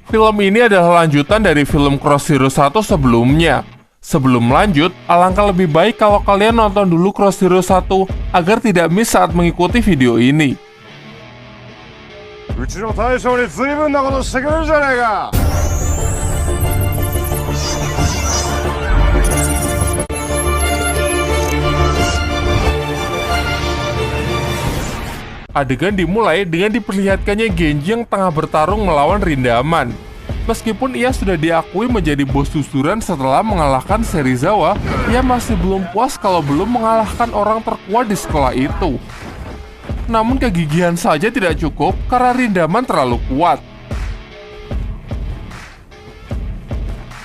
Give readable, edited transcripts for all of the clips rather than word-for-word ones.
Film ini adalah lanjutan dari film Cross Zero 1 sebelumnya. Sebelum lanjut, alangkah lebih baik kalau kalian nonton dulu Cross Zero 1 agar tidak miss saat mengikuti video ini. うちの大将に随分なことしてくれるじゃねえか。 Adegan dimulai dengan diperlihatkannya Genji yang tengah bertarung melawan Rindaman. Meskipun ia sudah diakui menjadi bos susuran setelah mengalahkan Serizawa, ia masih belum puas kalau belum mengalahkan orang terkuat di sekolah itu. Namun kegigihan saja tidak cukup karena Rindaman terlalu kuat.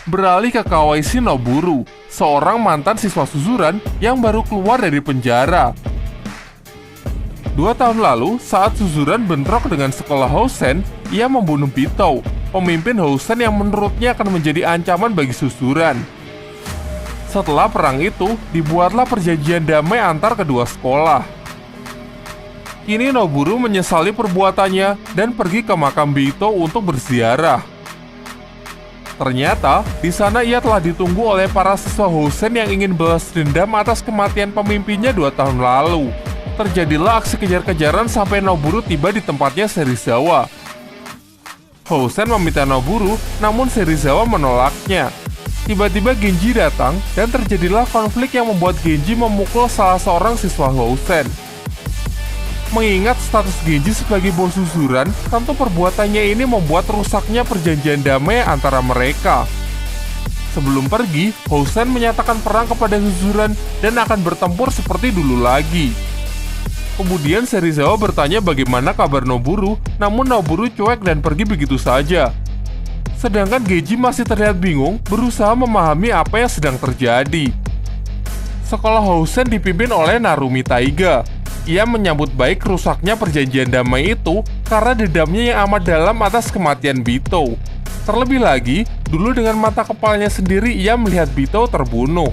Beralih ke Kawashi Noburu, seorang mantan siswa susuran yang baru keluar dari penjara. 2 tahun lalu, saat susuran bentrok dengan sekolah Housen, ia membunuh Bito, pemimpin Housen yang menurutnya akan menjadi ancaman bagi susuran. Setelah perang itu, dibuatlah perjanjian damai antar kedua sekolah. Kini Noburu menyesali perbuatannya dan pergi ke makam Bito untuk berziarah. Ternyata, di sana ia telah ditunggu oleh para siswa Housen yang ingin balas dendam atas kematian pemimpinnya 2 tahun lalu. Terjadilah aksi kejar-kejaran sampai Noburu tiba di tempatnya Serizawa. Housen meminta Noburu, namun Serizawa menolaknya. Tiba-tiba Genji datang dan terjadilah konflik yang membuat Genji memukul salah seorang siswa Housen. Mengingat status Genji sebagai bos susuran, tentu perbuatannya ini membuat rusaknya perjanjian damai antara mereka. Sebelum pergi, Housen menyatakan perang kepada susuran dan akan bertempur seperti dulu lagi. Kemudian Serizawa bertanya bagaimana kabar Noburu, namun Noburu cuek dan pergi begitu saja. Sedangkan Genji masih terlihat bingung, berusaha memahami apa yang sedang terjadi. Sekolah Housen dipimpin oleh Narumi Taiga. Ia menyambut baik rusaknya perjanjian damai itu karena dendamnya yang amat dalam atas kematian Bito. Terlebih lagi, dulu dengan mata kepalanya sendiri ia melihat Bito terbunuh.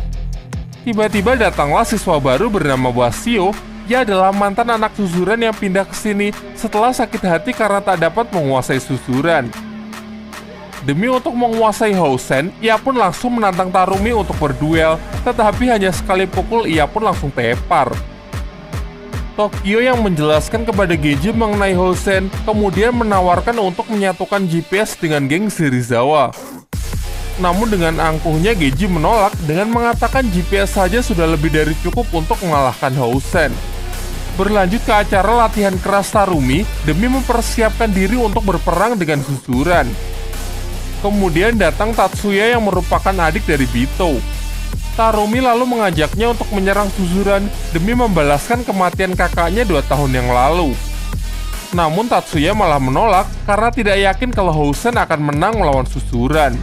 Tiba-tiba datanglah siswa baru bernama Wasio. Ia adalah mantan anak susuran yang pindah ke sini setelah sakit hati karena tak dapat menguasai susuran. Demi untuk menguasai Housen, ia pun langsung menantang Tarumi untuk berduel, tetapi hanya sekali pukul ia pun langsung tepar. Tokyo yang menjelaskan kepada Genji mengenai Housen, kemudian menawarkan untuk menyatukan GPS dengan geng Serizawa. Namun dengan angkuhnya Genji menolak dengan mengatakan GPS saja sudah lebih dari cukup untuk mengalahkan Housen. Berlanjut ke acara latihan keras Tarumi demi mempersiapkan diri untuk berperang dengan susuran. Kemudian datang Tatsuya yang merupakan adik dari Bito. Tarumi lalu mengajaknya untuk menyerang susuran demi membalaskan kematian kakaknya 2 tahun yang lalu. Namun Tatsuya malah menolak karena tidak yakin kalau Housen akan menang melawan susuran.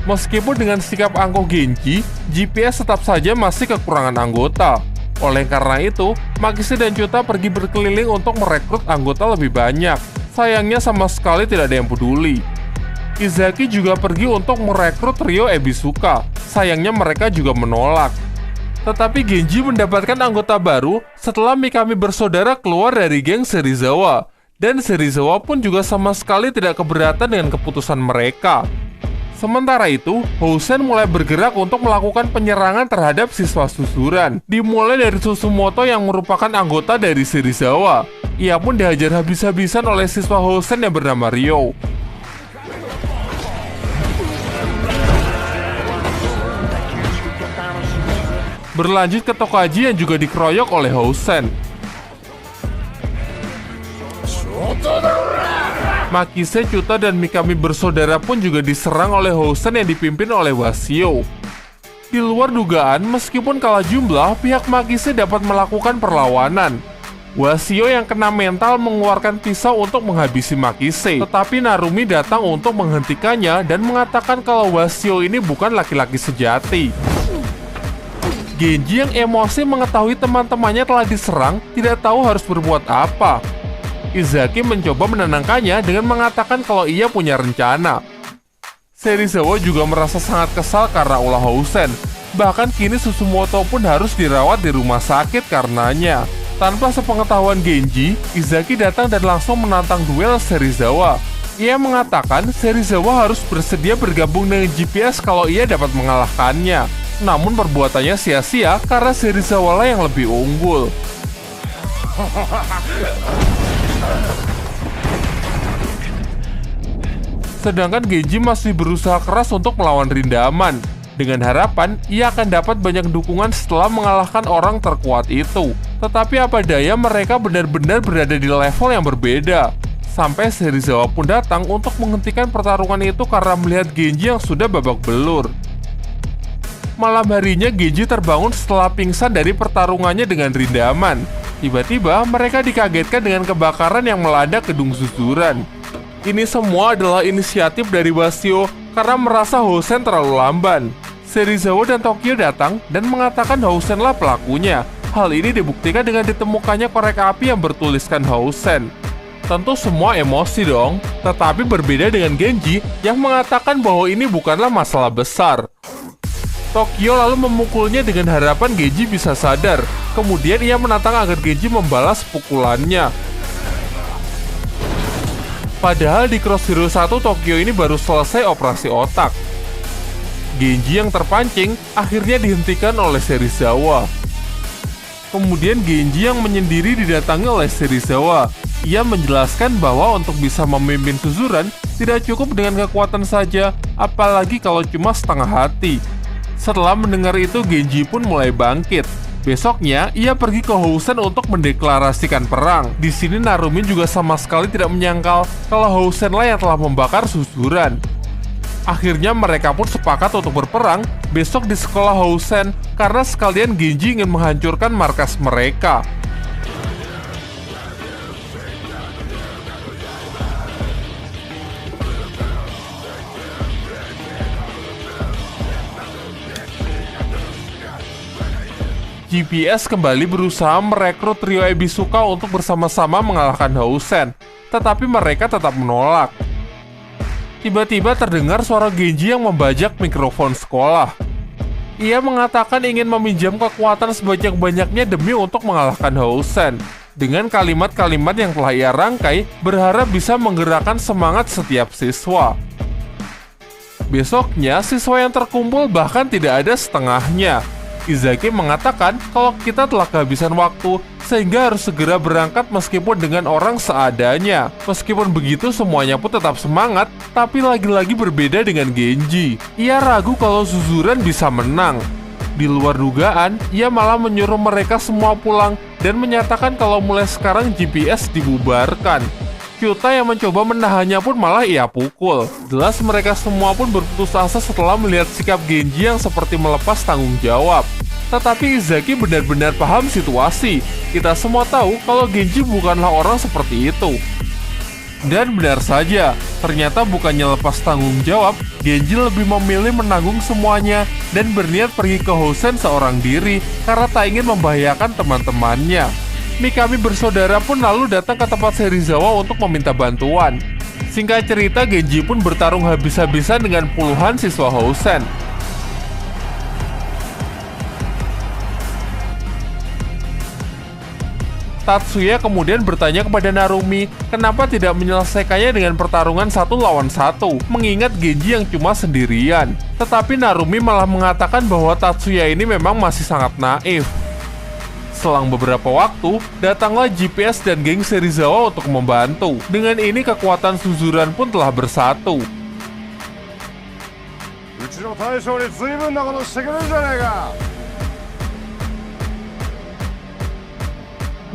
Meskipun dengan sikap angkuh Genji, GPS tetap saja masih kekurangan anggota. Oleh karena itu, Makise dan Chuta pergi berkeliling untuk merekrut anggota lebih banyak. Sayangnya sama sekali tidak ada yang peduli. Izaki juga pergi untuk merekrut Ryo Ebisuka. Sayangnya mereka juga menolak. Tetapi Genji mendapatkan anggota baru setelah Mikami bersaudara keluar dari geng Serizawa. Dan Serizawa pun juga sama sekali tidak keberatan dengan keputusan mereka. Sementara itu, Housen mulai bergerak untuk melakukan penyerangan terhadap siswa susuran. Dimulai dari Susumoto yang merupakan anggota dari Serizawa. Ia pun dihajar habis-habisan oleh siswa Housen yang bernama Ryo. Berlanjut ke Tokaji yang juga dikeroyok oleh Housen. Makise, Chuta, dan Mikami bersaudara pun juga diserang oleh Housen yang dipimpin oleh Wasio. Di luar dugaan, meskipun kalah jumlah, pihak Makise dapat melakukan perlawanan. Wasio yang kena mental mengeluarkan pisau untuk menghabisi Makise, tetapi Narumi datang untuk menghentikannya dan mengatakan kalau Wasio ini bukan laki-laki sejati. Genji yang emosi mengetahui teman-temannya telah diserang, tidak tahu harus berbuat apa. Izaki mencoba menenangkannya dengan mengatakan kalau ia punya rencana. Serizawa juga merasa sangat kesal karena ulah Housen. Bahkan kini Susumoto pun harus dirawat di rumah sakit karenanya. Tanpa sepengetahuan Genji, Izaki datang dan langsung menantang duel Serizawa. Ia mengatakan Serizawa harus bersedia bergabung dengan GPS kalau ia dapat mengalahkannya. Namun perbuatannya sia-sia karena Serizawa lah yang lebih unggul. Sedangkan Genji masih berusaha keras untuk melawan Rindaman, dengan harapan ia akan dapat banyak dukungan setelah mengalahkan orang terkuat itu. Tetapi apa daya, mereka benar-benar berada di level yang berbeda. Sampai Serizawa pun datang untuk menghentikan pertarungan itu karena melihat Genji yang sudah babak belur. Malam harinya Genji terbangun setelah pingsan dari pertarungannya dengan Rindaman. Tiba-tiba mereka dikagetkan dengan kebakaran yang melanda gedung Suzuran. Ini semua adalah inisiatif dari Basio karena merasa Housen terlalu lamban. Serizawa dan Tokyo datang dan mengatakan Housenlah pelakunya. Hal ini dibuktikan dengan ditemukannya korek api yang bertuliskan Housen. Tentu semua emosi dong, tetapi berbeda dengan Genji yang mengatakan bahwa ini bukanlah masalah besar. Tokyo lalu memukulnya dengan harapan Genji bisa sadar. Kemudian ia menantang agar Genji membalas pukulannya. Padahal di Cross Hero 1 Tokyo ini baru selesai operasi otak. Genji yang terpancing akhirnya dihentikan oleh Serizawa. Kemudian Genji yang menyendiri didatangi oleh Serizawa. Ia menjelaskan bahwa untuk bisa memimpin Suzuran tidak cukup dengan kekuatan saja, apalagi kalau cuma setengah hati. Setelah mendengar itu Genji pun mulai bangkit. Besoknya, ia pergi ke Housen untuk mendeklarasikan perang. Di sini Narumi juga sama sekali tidak menyangkal kalau Housenlah yang telah membakar Suzuran. Akhirnya mereka pun sepakat untuk berperang besok di sekolah Housen karena sekalian Genji ingin menghancurkan markas mereka. GPS kembali berusaha merekrut trio Ebisuka untuk bersama-sama mengalahkan Housen, tetapi mereka tetap menolak. Tiba-tiba terdengar suara Genji yang membajak mikrofon sekolah. Ia mengatakan ingin meminjam kekuatan sebanyak-banyaknya demi untuk mengalahkan Housen. Dengan kalimat-kalimat yang telah ia rangkai, berharap bisa menggerakkan semangat setiap siswa. Besoknya, siswa yang terkumpul bahkan tidak ada setengahnya. Izaki mengatakan kalau kita telah kehabisan waktu sehingga harus segera berangkat meskipun dengan orang seadanya. Meskipun begitu semuanya pun tetap semangat, tapi lagi-lagi berbeda dengan Genji. Ia ragu kalau Suzuran bisa menang. Di luar dugaan, ia malah menyuruh mereka semua pulang dan menyatakan kalau mulai sekarang GPS dibubarkan. Kyuta yang mencoba menahannya pun malah ia pukul. Jelas mereka semua pun berputus asa setelah melihat sikap Genji yang seperti melepas tanggung jawab. Tetapi Izaki benar-benar paham situasi. Kita semua tahu kalau Genji bukanlah orang seperti itu. Dan benar saja, ternyata bukannya lepas tanggung jawab, Genji lebih memilih menanggung semuanya dan berniat pergi ke Housen seorang diri karena tak ingin membahayakan teman-temannya. Mikami bersaudara pun lalu datang ke tempat Serizawa untuk meminta bantuan. Singkat cerita, Genji pun bertarung habis-habisan dengan puluhan siswa Housen. Tatsuya kemudian bertanya kepada Narumi kenapa tidak menyelesaikannya dengan pertarungan 1 lawan 1, mengingat Genji yang cuma sendirian. Tetapi Narumi malah mengatakan bahwa Tatsuya ini memang masih sangat naif. Selang beberapa waktu, datanglah GPS dan geng Serizawa untuk membantu. Dengan ini kekuatan Suzuran pun telah bersatu.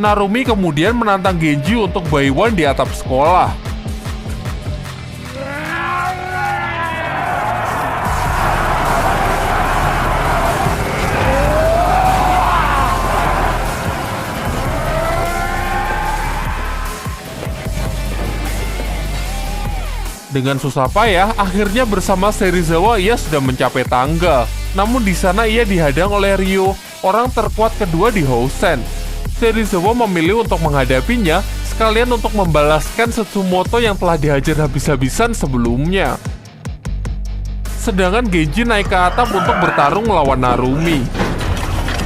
Narumi kemudian menantang Genji untuk buy one di atap sekolah. Dengan susah payah, akhirnya bersama Serizawa ia sudah mencapai tangga. Namun di sana ia dihadang oleh Ryo, orang terkuat kedua di Housen. Serizawa memilih untuk menghadapinya, sekalian untuk membalaskan Setsumoto yang telah dihajar habis-habisan sebelumnya. Sedangkan Genji naik ke atap untuk bertarung melawan Narumi.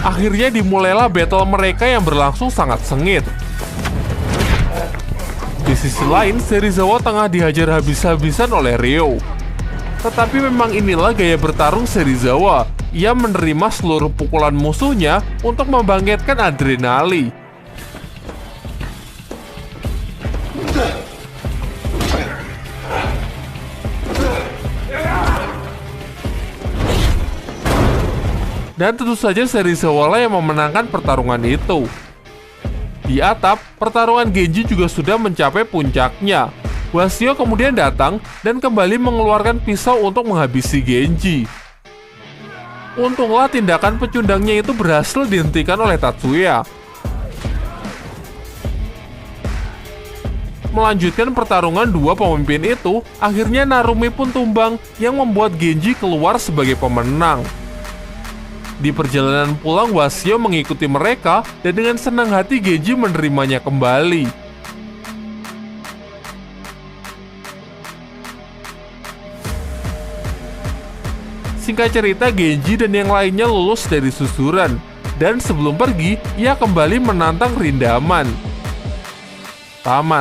Akhirnya dimulailah battle mereka yang berlangsung sangat sengit. Di sisi lain, Serizawa tengah dihajar habis-habisan oleh Ryo. Tetapi memang inilah gaya bertarung Serizawa. Ia menerima seluruh pukulan musuhnya untuk membangkitkan adrenalin. Dan tentu saja Serizawa lah yang memenangkan pertarungan itu. Di atap, pertarungan Genji juga sudah mencapai puncaknya. Wasio kemudian datang dan kembali mengeluarkan pisau untuk menghabisi Genji. Untunglah tindakan pecundangnya itu berhasil dihentikan oleh Tatsuya. Melanjutkan pertarungan dua pemimpin itu, akhirnya Narumi pun tumbang yang membuat Genji keluar sebagai pemenang. Di perjalanan pulang, Wasio mengikuti mereka dan dengan senang hati Genji menerimanya kembali. Singkat cerita, Genji dan yang lainnya lulus dari susuran, dan sebelum pergi, ia kembali menantang Rindaman. Tamat.